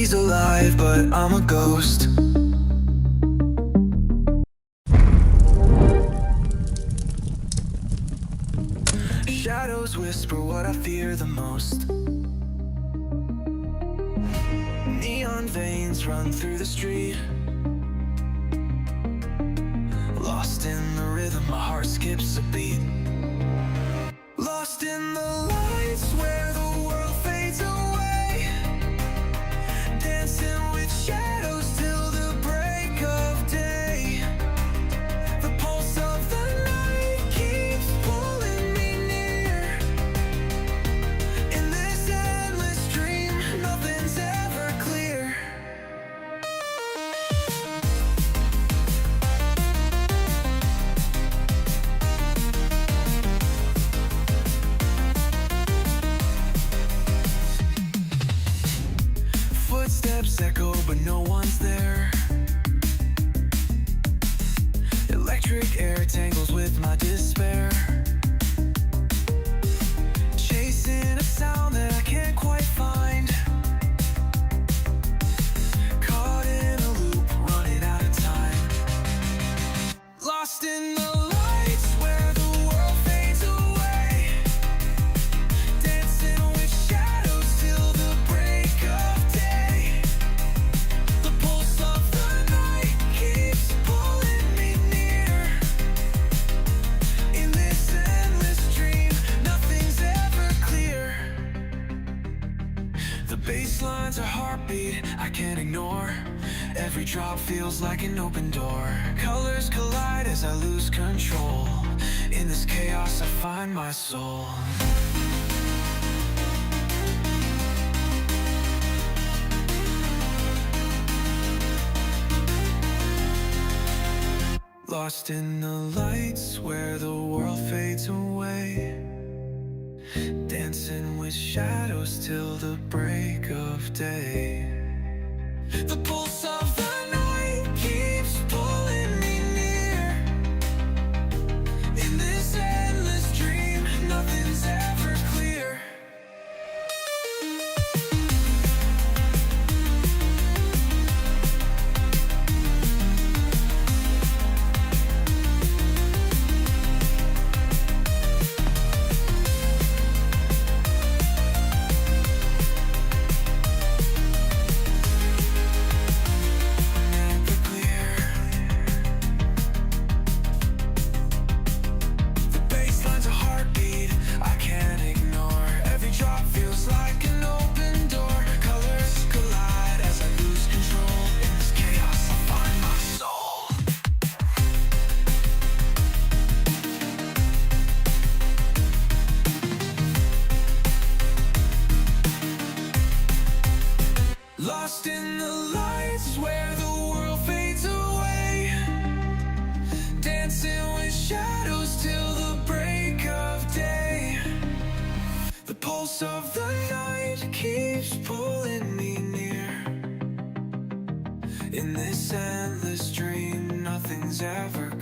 He's alive, but I'm a ghost. Shadows whisper what I fear the most. Neon veins run through the street. Lost in the rhythm, my heart skips a beat. Lost in the lights where the world fades away. Dancing with shadows till the break of day. The pulse of the night keeps pulling me near. In this endless dream, nothing's ever clear. Footsteps echo, but no one's there. Electric air tangles with my despair. Chasing a sound that I can't quite find. Caught in a loop, running out of time. Lost in the lights where the world fades away. Dancing with shadows till the break of day. The pulse of the night keeps pulling me near. In this endless dream, nothing's ever clear. The bassline's a heartbeat I can't ignore. Every drop feels like an open door. Colors collide as I lose control. In this chaos I find my soul. Lost in the lights where the world fades away. Dancing with shadows till the break of day. The pulse of the night keeps pulling me near. In this endless dream, nothing's ever clear. Never clear. The bassline's a heartbeat I can't ignore. Every drop feels like an open door. Colors collide as I lose control. In this chaos I find my soul. Lost in the lights where the world fades away. Dancing with shadows till the break of day. The pulse of the night keeps pulling me near. In this endless dream, nothing's ever